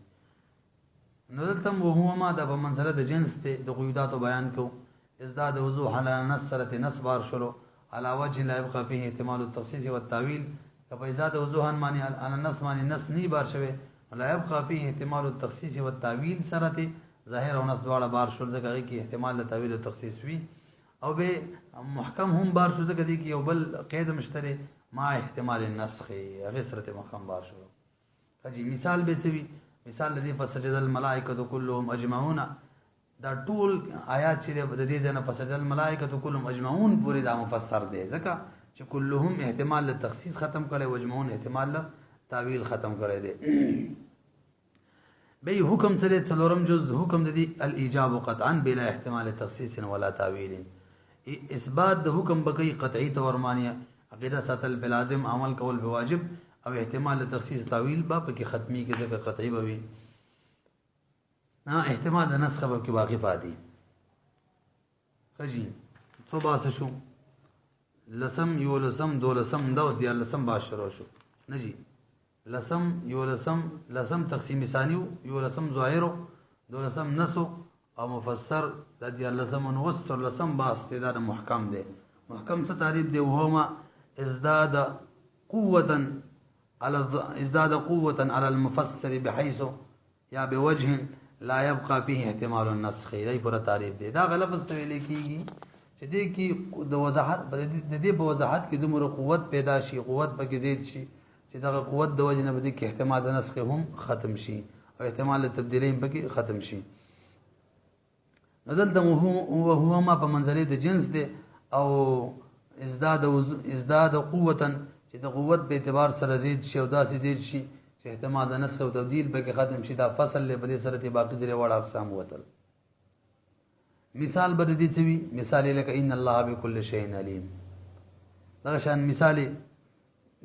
نو دلته وهو ما د په منزله د جنس ته د قیودات بیان کو ازداد وضوح على نصرت نصبار شلو على وجه لا يبقى فيه احتمال التخصيص والتعويل کله ازداد وضوحا معنی على النص معنی نص نی بار شوی لا يبقى فيه احتمال التخصيص والتعويل سرته ظاهر او نص دواړه بار شول ځکه کې احتمال د تعویل او تخصیص وی او به محکم هم بار شو ځکه کې یو بل قید مشترک ما احتمال النسخ هغه سره محکم بار شو فجی مثال به چوي مثال لدی فسجد الملائکه كلهم اجمعون دا ټول آیات چې د دې ځنه فسجد الملائکه كلهم اجمعون پوری دا مفسر دی ځکه چې كلهم احتمال له تخصیص ختم کړي او اجمعون احتمال له تعویل ختم کړي دی به حکم سره څلورم جز حکم د دې الايجاب قطعا بلا احتمال تخصیص ولا تعویل اثبات د حکم بقي قطعی تور معنی عقیده ساتل بلازم عمل کول بواجب او احتمال تخصیص تعویل با په کې ختمی کې ځکه قطعی بوي احتمال د نسخ به کې باقی پاتې خجی څو باس شو لسم یو لسم دو لسم دو د لسم باش شروع شو نجی لسم یو لسم تقسیم ثانیو یو لسم ظاهرو دو لسم نسو او مفسر د دې لسم نوستر لسم باس د محکم دی محکم څه تعریف دی وهما ازداد قوة على المفسر بحيث یا بوجه لا يبقى فيه احتمال النسخ دی پر تعریف دی دا غلط ته ویل کیږي چې دې کې د وضاحت د دې په وضاحت کې دومره قوت پیدا شي قوت پکې زیات شي چې دا قوت د وجه نه بده کې احتمال د نسخ هم ختم شي او احتمال تبدیلین پکې ختم شي دلته هو ما په منزله د جنس دی او ازداد قوة چې د قوت په اعتبار سره زیات شي او داسې زیات شي چې احتمال د نسخ او تبديل پکې ختم شي دا فصل له بده سره باقي درې وړ اقسام وتل مثال بد دي چوي مثال لکه ان الله بكل شيء عليم دا شان مثال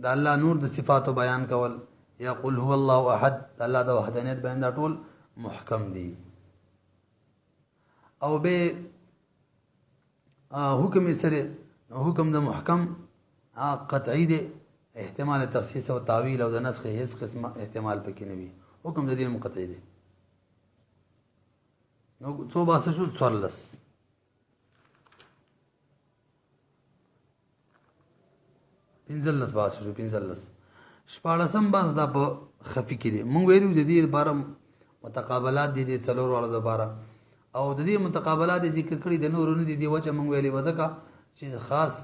د الله نور د صفاتو بیان کول یا قل هو الله احد الله د وحدانیت بیان دا ټول محکم دي او به حکم سره حکم د محکم قطعی دی احتمال تخصیص او تعویل او د نسخ هیڅ قسم احتمال پکې نه وي حکم د دې مقطعی دی نو څو باسه شو څورلس پنځلس باسه شو پنځلس شپاړسم باس دا په خفي کې دی مونږ ویلو د دې لپاره متقابلات دي د څلور وړو لپاره او د دې متقابلات ذکر کړی د نورونو دي دی وجه مونږ ویلې وځکه چې خاص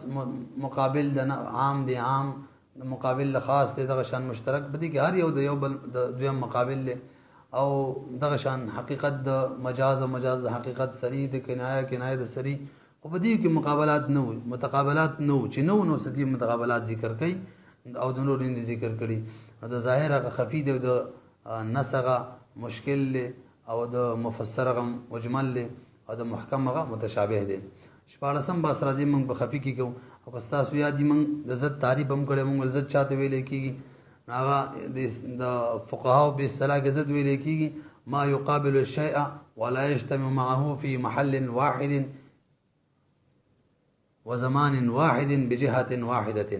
مقابل د عام دی عام مقابل خاص دی دغه شان مشترک بدی کې هر یو د یو بل د دویم مقابل له او دغه شان حقیقت د مجاز او مجاز د حقیقت سری د کنایه د سری خو بدی کې مقابلات نه وي متقابلات نه و چې نو سدي متقابلات ذکر کړي او د نور دي ذکر کړي د ظاهر خفي د نسغه مشکل او د مفسر مجمل او د محکم متشابه دي شپاړسم باس راځي موږ په خفي کې کوو او تاسو یاد دي موږ د عزت تعریف هم کړو موږ عزت چاته ویلې کیږي هغه د فقهاو به اصطلاح عزت ویلې کیږي ما يقابل الشيء ولا يجتمع معه في محل واحد وزمان واحد بجهه واحده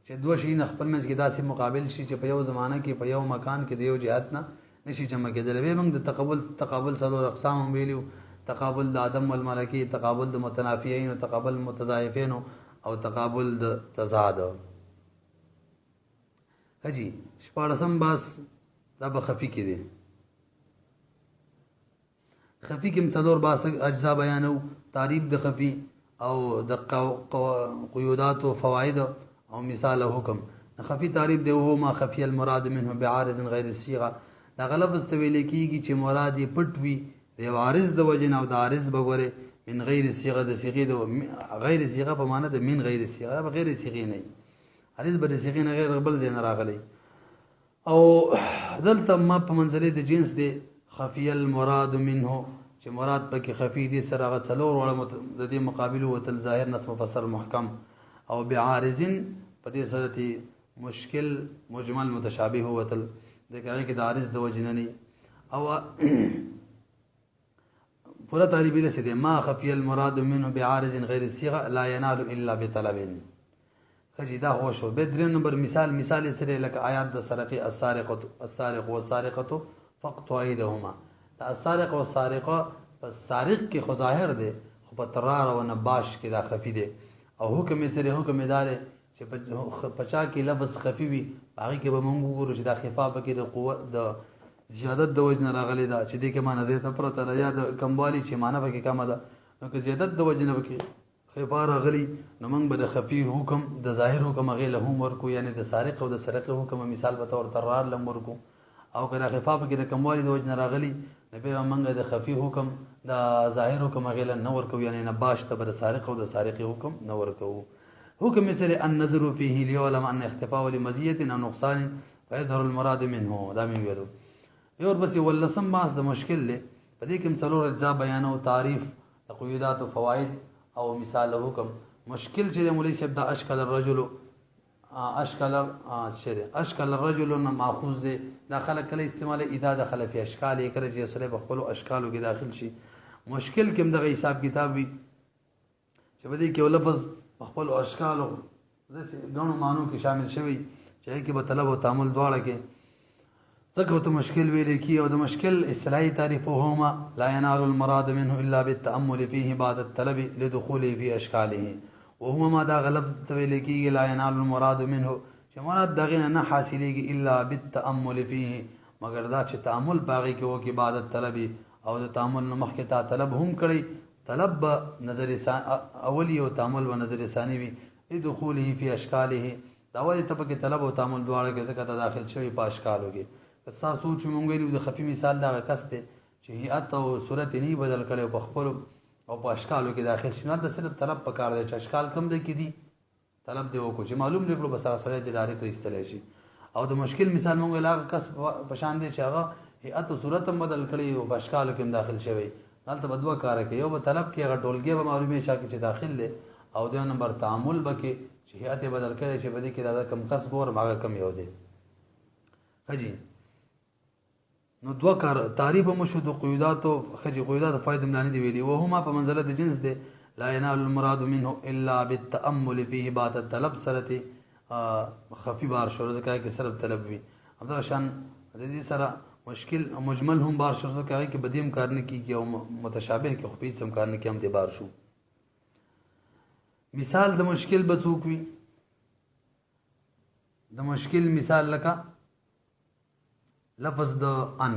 چې دوه شي نه خپل منځ کې داسې مقابل شي چې په یو زمانه کې په یو مکان کې د یو جهت نه نشي جمع کېدل به موږ د تقابل څلور اقسام ویلو تقابل د عدم والملکی تقابل د متنافیین او تقابل متضاعفین او تقابل د تضاد هجی شپاړسم باس دا به خفي کې دي خفي کې څلور باس اجزا بیانو تعریف د خفي او د قیودات و فواید او مثال او حکم. خفي تعریف دی هو ما خفي المراد منه بعارض غیر الصيغه. دا غلط استویل کیږي چې مراد یې پټ وي د عارض د وجنه او د عارض بغوره من غیر صيغه د صيغه د غیر صيغه په معنی د من غیر صيغه بغیر صيغه نه عارض به د صيغه نه غیر بل ځای نه راغلی. او دلته ما په منزله د جنس دی خفي المراد منه چې مراد پکې خفي دي سره غ څلور وړ د دې مقابل وتل ظاهر نص مفسر محکم او بعارض په دې سره مشکل مجمل متشابه وتل د کې د عارض د وجنني او پورا تعریف دې سده ما خفي المراد منه بعارض غیر الصيغه لا ينال الا بطلب. خجی دا هو شو. به دریم نمبر مثال سره لکه آیات د سرقه السارق والسارقه فقطعوا ايديهما. دا السارق والسارقه په سارق کې خو ظاهر دی خو په ترار او نباش کې دا خفي دی او حکم سره حکم دار چې پچا کې لفظ خفي وي هغه کې به مونږ وګورو چې دا خفاف کې د قوت د زیادت د وجنه راغلي دا چې دې کې معنی زیاته پرته یا د کموالی چې معنی به کې کم ده نو که زیادت د وجنه کې خفا راغلي نو موږ به د خفي حکم د ظاهر حکم هغه له هم ورکو یعنی د سارق او د سرقه حکم مثال به تور ترار لم ورکو او کله خفا کې د کموالی د وجنه راغلي نو به موږ د خفي حکم د ظاهر حکم هغه له نور کو یعنی نباش ته د سارق او د سارقه حکم نور کو. حکم مثل النظر فيه ليعلم ان اختفاء لمزيه او نقصان فيظهر المراد منه. دا مې ویلو یو بس ولسم ماس د مشکل له په دې کې څلور اجزا بیان او تعریف د قیودات او فواید او مثال حکم. مشکل چې مولوی صاحب د اشکال الرجل اشکال الرجل ماخوذ دی داخله کله استعمال اذا دخل فی اشکال یې کړي چې سره په خپل اشکالو کې داخل شي. مشکل کې دغه حساب کتاب وي چې په دې کې لفظ خپل اشکالو د غنو مانو کې شامل شوی چې کې به طلب او تعامل دواړه کې ذکر ته مشکل ویل کی او د مشکل اصطلاحي تعریفهما لا ينال المراد منه الا بالتامل فيه بعد الطلب لدخوله في اشكاله وهو ما دا غلط ویل کی لا ينال المراد منه چې مراد دغه نه حاصلېږي الا بالتامل فيه مگر دا چې تعامل باغی کې وو کې بعد الطلب او د تعامل نه مخکې تا طلب هم کړی طلب نظر اولی او تعامل و نظر ثانی وی لدخوله في اشكاله دا ولې ته په طلب او تعامل دواړه کې څنګه داخل شوی په اشکالو کې. کسا سوچ مونږ ویلو د خفي مثال دا کسته چې هيئت او صورت نه بدل کړي په خپل او په اشکالو کې داخل شنه د صرف طلب پکار دی چې اشکال کم دی کې دي طلب دی وکړو چې معلوم دی په بس سره د ډایرکټ استلای شي. او د مشکل مثال مونږ لا کس په شان دی چې هغه هيئت او صورت هم بدل کړي او په اشکالو کې داخل شوی دلته بدوا کار کوي یو په طلب کې هغه ټولګي به معلومه شي چې داخل دی او د نمبر تعامل بکې چې هيئت بدل کړي چې بده کې دا کم کسب او هغه کم یو دی. حجی نو دوه کار تعریف مشو د قیودات او خجی قیودات فائدہ ملانی دی ویلی وهما په منزله د جنس دی لا ينال المراد منه الا بالتامل فيه بعد الطلب سرتی خفي بار شروع کوي کې صرف طلب وي همدا شان د دې سره مشکل مجمل هم بار شروع کوي کې بدیم کار نه کیږي او متشابه کې خو پیڅ سم کار نه کې هم د بار شو. مثال د مشکل بڅوک وي د مشکل مثال لکه لفظ د ان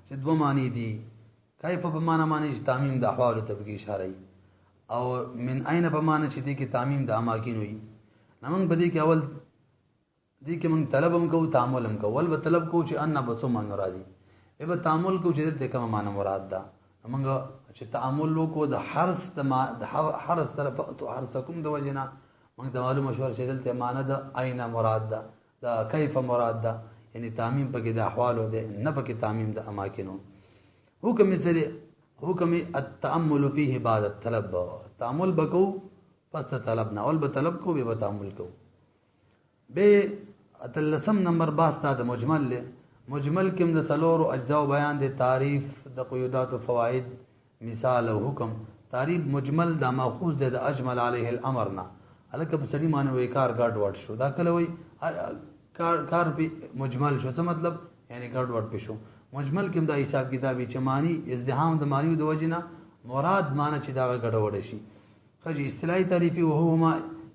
چې دوه معنی دي کیف په معنی چې تعمیم د احوال ته بږي اشاره او من اين په معنی چې دي کې تعمیم د اماکن وي. نمنګ بدی کې اول دي کې موږ طلب هم کوو تعامل هم کوو ول به طلب کوو چې ان به څه معنی راځي به تعامل کوو چې د کوم معنی مراد ده موږ چې تعامل وکړو د حرس د حرس طرف او حرسکم د وجنا موږ د معلومه شو چې دلته معنی د اين مراد ده د کیف مراد ده یعنی تعمیم پکې د احوال او د نه پکې تعمیم د اماکنو. حکم مثل حکم التامل فيه بعد الطلب تعامل بکو پس طلب نه اول به طلب کو به تعامل کو. به اتلسم نمبر 22 د مجمل مجمل کې د سلور اجزاء بیان د تعریف د قیودات او فواید مثال او حکم. تعریف مجمل د ماخوذ د اجمل علیه الامر نه الکه په سړي معنی وې کار ګډ وډ شو دا کله وې کار به مجمل شو څه مطلب یعنی ګډ وډ په شو. مجمل کې د حساب کتابي چمانی ازدحام د معنی د وجنه مراد معنی چې دا ګډ وډ شي. خجی اصطلاحي تعریفي وهو ما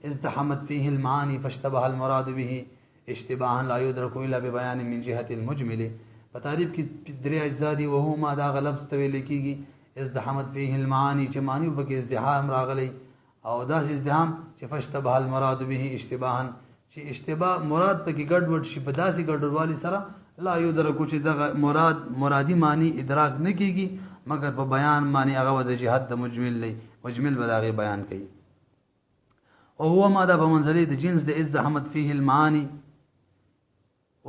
ازدحمت فيه المعاني فاشتبه المراد به اشتباها لا يدرك الا ببيان من جهه المجمل. په تعریف کې درې اجزا دي وهو ما دا غلط تویل کیږي ازدحمت فيه المعاني چې معنی په کې ازدحام راغلي او داسې ازدحام چې فاشتبه المراد به اشتباها چې اشتباه مراد پکې ګډوډ شي په داسې ګډوډوالي سره لا یدرکو چې دغه مرادي معنی ادراک نه کیږي مگر په بیان معنی هغه د جهت د مجمل دی مجمل به هغه بیان کوي او هو ما دا په منزله د جنس د ازدحمت فيه المعاني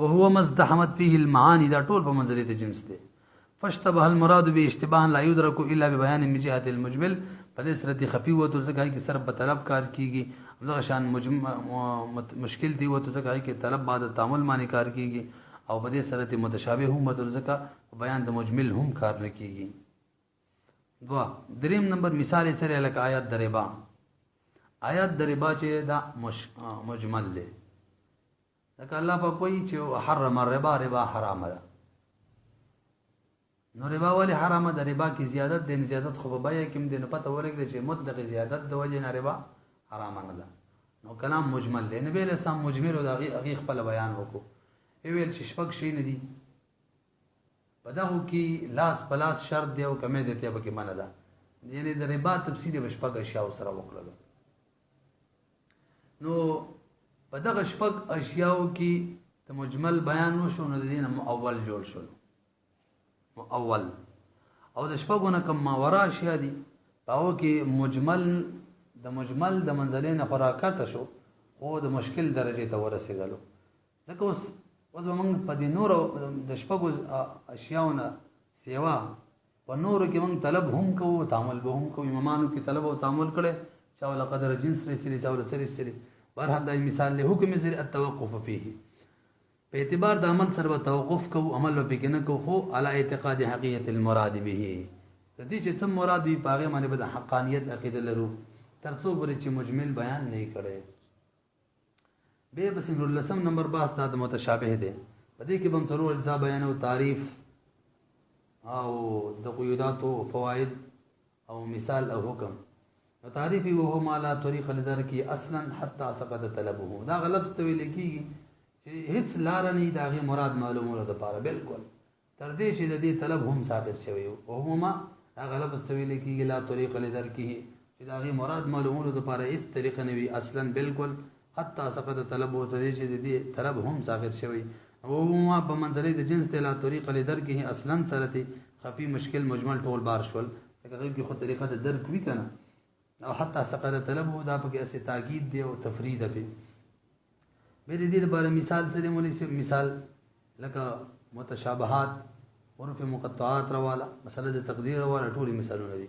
وهو ما ازدحمت فيه المعاني دا ټول په منزله د جنس دی فاشتبه المراد به اشتباها لا يدرك الا ببيان من جهه المجمل په صورت خفي و تو ځکه کې صرف په طلب کار کیږي دغه شان مشکل دی و تو ځکه کې طلب بعد تعامل معنی کار کیږي او په دې صورت متشابه هم مدل ځکه بیان د مجمل هم کار نه کیږي دوا دریم نمبر مثال یې سره لکه آیات د ربا آیات د ربا چې دا مجمل دی لکه الله په کوئی چې حرم الربا ربا حرام ده نو ربا ولی حرام ده ربا کی زیادت دین زیادت خو به یا کوم دین پته ورګل چې مطلق زیادت د وجه نه ربا حرام نه ده نو کلام مجمل دی نبی له سم مجمل او دغه خپل بیان وکړو ویل چې شپږ شي نه دي بداو کې لاس پلاس شرط دی او کمه ځته به کې منه ده یعنی د ربا تفصیل به شپږ اشیاء سره وکړل نو په دغه شپږ اشیاء کې ته مجمل بیان وشو نو د دین اول جوړ شول اول او د شپږونه کوم ماورا اشیاء دي پاو کې مجمل د منزلې نه فراکته شو او د مشکل درجه ته ورسېدلو ځکه اوس موږ په دې نور د شپږو اشیاءونه سیوا په نور کې موږ طلب هم کوو تعامل به هم کوو امامانو کې طلب او تعامل کړي چاول قدر جنس رسېلي چاول رسېلي بهرحال دا مثال له حکم زر التوقف فيه په اعتبار د عمل سره توقف کو عمل به کې نه کو خو علی اعتقاد حقیقت المراد به د دې چې څه مراد وي پاغه باندې به د حقانیت عقیده لرو ترڅو پر چې مجمل بیان نه کړي به بس لسم نمبر 22 د متشابه ده په دې کې بم ضرور الزام بیان او تعریف او د قیودات او فواید او مثال او حکم او تعریف وو ما لا طریق لدرکی اصلا حتى سقط طلبه دا غلط استوي لکېږي چې هیڅ لار نه دا غي مراد معلومولو لپاره بالکل تر دې چې د دې طلب هم ثابت شوی او هما غلط استوي لکېږي لا طریق لدرکی چې دا غي مراد معلومولو لپاره هیڅ طریقه نه وي اصلا بالکل حتى سقط طلبه ته دې چې د دې طلب هم ثابت شوی او هما په منزله د جنس لا طریق لدرکی اصلا سره خفي مشکل مجمل ټول بار شول هغه کې خو طریقه د درک وی کنه او حتی سقط طلبه دا پکې اسه تاکید دی او تفرید دی به دې لپاره مثال سره مولوی مثال لکه متشابهات عرف مقطعات رواله مسله د تقدیر رواله ټول مثالونه دي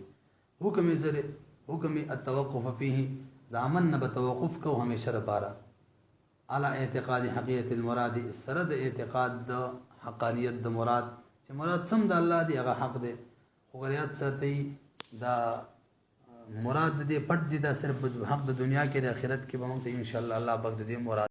حکم سره حکم التوقف فيه دامن بتوقف کو همیشه لپاره اعلی اعتقاد حقیقت المراد سره د اعتقاد د حقانیت د مراد چې مراد سم د الله دی هغه حق دی خو غریات ساتي دا مراد دې پټ دي دا صرف حق د دنیا کې د آخرت کې به موږ ان شاء الله الله پاک دې مراد